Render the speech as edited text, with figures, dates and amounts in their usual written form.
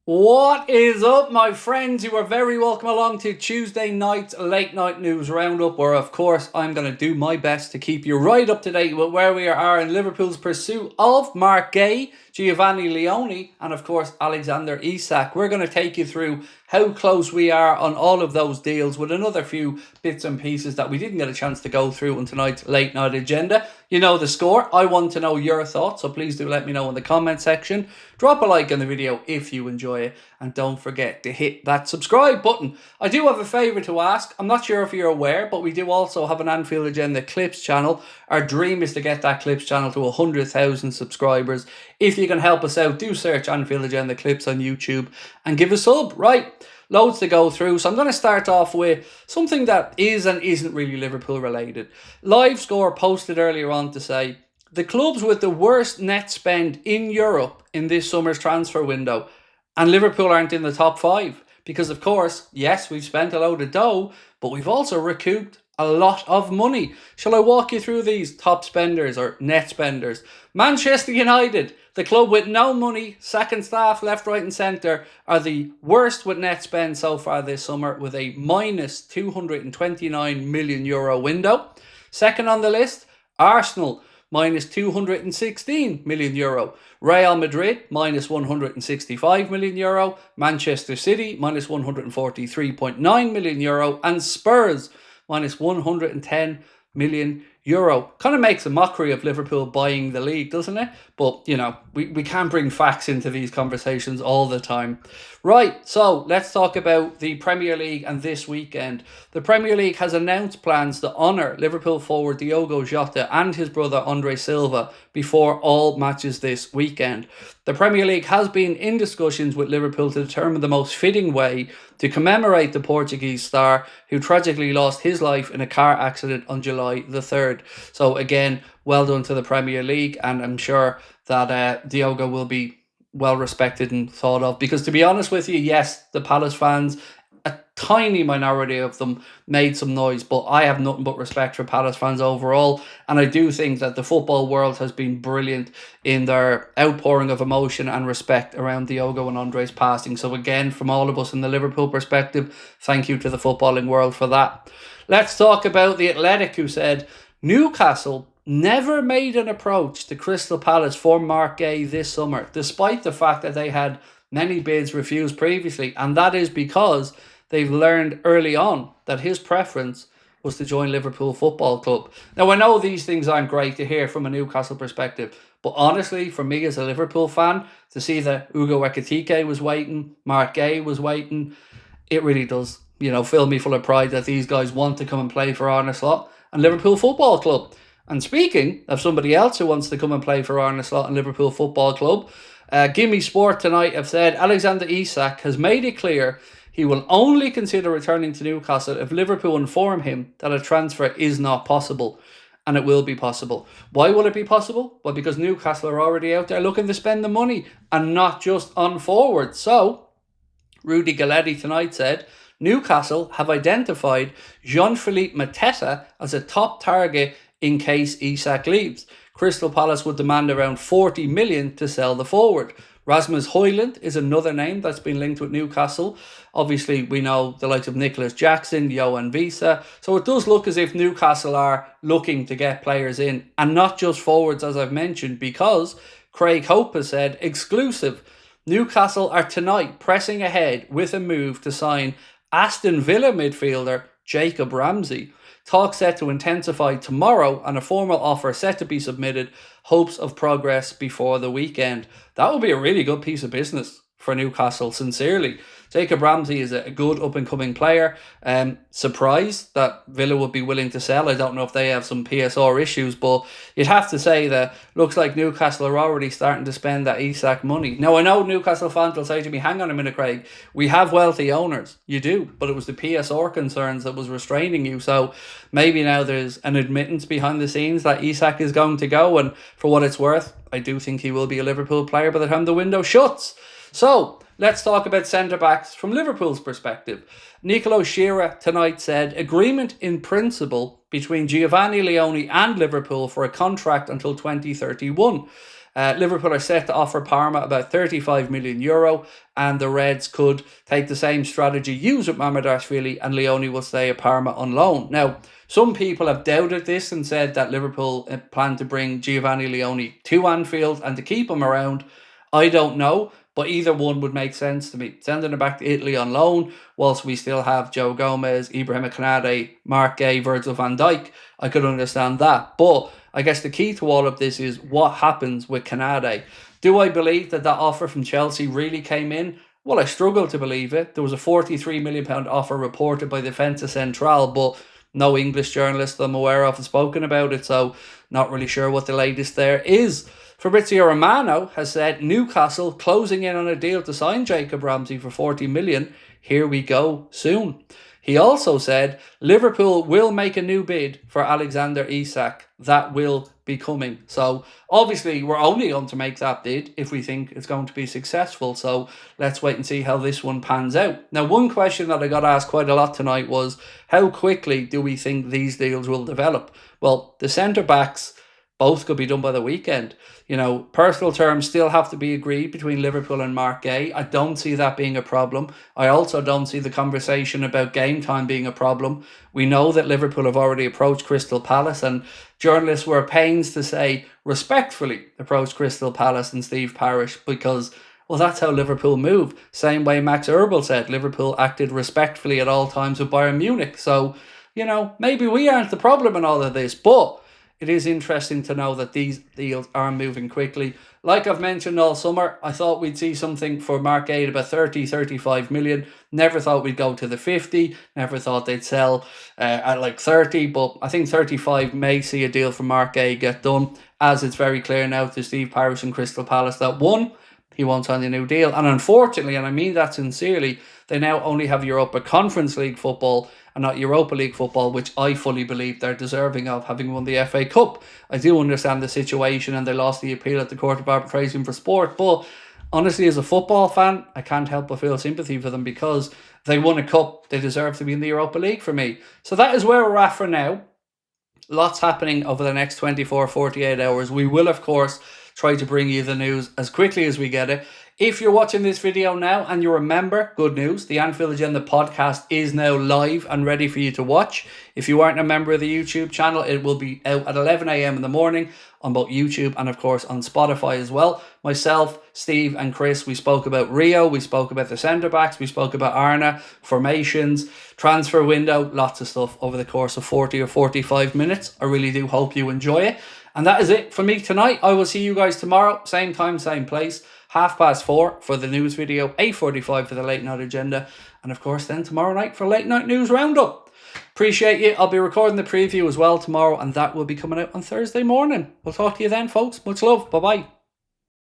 What is up, my friends? You are very welcome along to Tuesday night's late night news roundup, where of course I'm going to do my best to keep you right up to date with where we are in Liverpool's pursuit of Marc Guéhi, Giovanni Leoni, and of course Alexander Isak. We're going to take you through how close we are on all of those deals, with another few bits and pieces that we didn't get a chance to go through on tonight's late night agenda. You know the score. I want to know your thoughts, so please do let me know in the comment section. Drop a like on the video if you enjoy it, and don't forget to hit that subscribe button. I do have a favour to ask. I'm not sure if you're aware, but we do also have an Anfield Agenda Clips channel. Our dream is to get that Clips channel to 100,000 subscribers. If you can help us out, do search Anfield Agenda Clips on YouTube and give a sub. Right, loads to go through. So I'm going to start off with something that is and isn't really Liverpool related. Live Score posted earlier on to say, the clubs with the worst net spend in Europe in this summer's transfer window, and Liverpool aren't in the top 5. Because of course, yes, we've spent a load of dough, but we've also recouped a lot of money. Shall I walk you through these top spenders or net spenders? Manchester United, the club with no money, second staff, left, right and centre, are the worst with net spend so far this summer, with a minus €229 million window. Second on the list, Arsenal, minus €216 million. Real Madrid, minus €165 million. Manchester City, minus €143.9 million. And Spurs, minus €110 million. Kind of makes a mockery of Liverpool buying the league, doesn't it? But, you know, we can't bring facts into these conversations all the time. Right, so let's talk about the Premier League and this weekend. The Premier League has announced plans to honour Liverpool forward Diogo Jota and his brother Andre Silva before all matches this weekend. The Premier League has been in discussions with Liverpool to determine the most fitting way to commemorate the Portuguese star who tragically lost his life in a car accident on July the 3rd. So again, well done to the Premier League, and I'm sure that Diogo will be well respected and thought of, because to be honest with you, yes, the Palace fans, a tiny minority of them made some noise, but I have nothing but respect for Palace fans overall, and I do think that the football world has been brilliant in their outpouring of emotion and respect around Diogo and Andre's passing. So again, from all of us in the Liverpool perspective, thank you to the footballing world for that. Let's talk about the Athletic, who said Newcastle never made an approach to Crystal Palace for Marc Guéhi this summer, despite the fact that they had many bids refused previously, and that is because they've learned early on that his preference was to join Liverpool Football Club. Now, I know these things aren't great to hear from a Newcastle perspective, but honestly, for me as a Liverpool fan, to see that Ugo Ekitike was waiting, Marc Guéhi was waiting, it really does, you know, fill me full of pride that these guys want to come and play for Arne Slot and Liverpool Football Club. And speaking of somebody else who wants to come and play for Arne Slot and Liverpool Football Club, Gimme Sport tonight have said Alexander Isak has made it clear he will only consider returning to Newcastle if Liverpool inform him that a transfer is not possible. And it will be possible. Why will it be possible? Well, because Newcastle are already out there looking to spend the money, and not just on forward. So, Rudy Galletti tonight said Newcastle have identified Jean-Philippe Mateta as a top target in case Isak leaves. Crystal Palace would demand around 40 million to sell the forward. Rasmus Højlund is another name that's been linked with Newcastle. Obviously, we know the likes of Nicholas Jackson, Johan Visa. So it does look as if Newcastle are looking to get players in, and not just forwards, as I've mentioned, because Craig Houlden has said, exclusive, Newcastle are tonight pressing ahead with a move to sign Aston Villa midfielder Jacob Ramsey. Talk set to intensify tomorrow, and a formal offer set to be submitted. Hopes of progress before the weekend. That would be a really good piece of business for Newcastle, sincerely. Jacob Ramsey is a good up-and-coming player. Surprised that Villa would be willing to sell. I don't know if they have some PSR issues, but you'd have to say that looks like Newcastle are already starting to spend that Isak money. Now, I know Newcastle fans will say to me, hang on a minute, Craig, we have wealthy owners. You do, but it was the PSR concerns that was restraining you. So maybe now there's an admittance behind the scenes that Isak is going to go, and for what it's worth, I do think he will be a Liverpool player by the time the window shuts. So, let's talk about centre-backs from Liverpool's perspective. Nicolo Shearer tonight said, agreement in principle between Giovanni Leoni and Liverpool for a contract until 2031. Liverpool are set to offer Parma about €35 million, and the Reds could take the same strategy used with Mamardashvili, and LEONI will stay at Parma on loan. Now, some people have doubted this and said that Liverpool plan to bring Giovanni Leoni to Anfield and to keep him around. I don't know, but either one would make sense to me. Sending him back to Italy on loan, whilst we still have Joe Gomez, Ibrahima Konate, Mark Gay, Virgil van Dijk, I could understand that. But I guess the key to all of this is what happens with Konate. Do I believe that offer from Chelsea really came in? Well, I struggle to believe it. There was a £43 million offer reported by Defensa Central, but no English journalist I'm aware of has spoken about it, so not really sure what the latest there is. Fabrizio Romano has said Newcastle closing in on a deal to sign Jacob Ramsey for $40 million. Here we go soon. He also said Liverpool will make a new bid for Alexander Isak. That will be coming. So obviously we're only going to make that bid if we think it's going to be successful. So let's wait and see how this one pans out. Now, one question that I got asked quite a lot tonight was, how quickly do we think these deals will develop? Well, the centre-backs, both could be done by the weekend. You know, personal terms still have to be agreed between Liverpool and Mark Gay. I don't see that being a problem. I also don't see the conversation about game time being a problem. We know that Liverpool have already approached Crystal Palace, and journalists were pains to say respectfully approached Crystal Palace and Steve Parish because, well, that's how Liverpool move. Same way Max Erbel said Liverpool acted respectfully at all times with Bayern Munich. So, you know, maybe we aren't the problem in all of this, but it is interesting to know that these deals are moving quickly. Like I've mentioned all summer, I thought we'd see something for Mark Gay about 35 million. Never thought we'd go to the 50. Never thought they'd sell at like 30. But I think 35 may see a deal for Mark Gay get done, as it's very clear now to Steve Parish and Crystal Palace that one, he won't sign a new deal. And unfortunately, and I mean that sincerely, they now only have Europa Conference League football and not Europa League football, which I fully believe they're deserving of, having won the FA Cup. I do understand the situation and they lost the appeal at the Court of Arbitration for Sport, but honestly, as a football fan, I can't help but feel sympathy for them because they won a cup. They deserve to be in the Europa League for me. So that is where we're at for now. Lots happening over the next 24, 48 hours. We will, of course, try to bring you the news as quickly as we get it. If you're watching this video now and you're a member, good news, the Anfield Agenda podcast is now live and ready for you to watch. If you aren't a member of the YouTube channel, it will be out at 11 a.m. in the morning on both YouTube and, of course, on Spotify as well. Myself, Steve and Chris, we spoke about Rio, we spoke about the centre-backs, we spoke about Arna, formations, transfer window, lots of stuff over the course of 40 or 45 minutes. I really do hope you enjoy it. And that is it for me tonight. I will see you guys tomorrow, same time, same place. 4:30 for the news video, 8:45 for the late night agenda, and of course then tomorrow night for late night news roundup. Appreciate you. I'll be recording the preview as well tomorrow, and that will be coming out on Thursday morning. We'll talk to you then, folks. Much love. Bye-bye.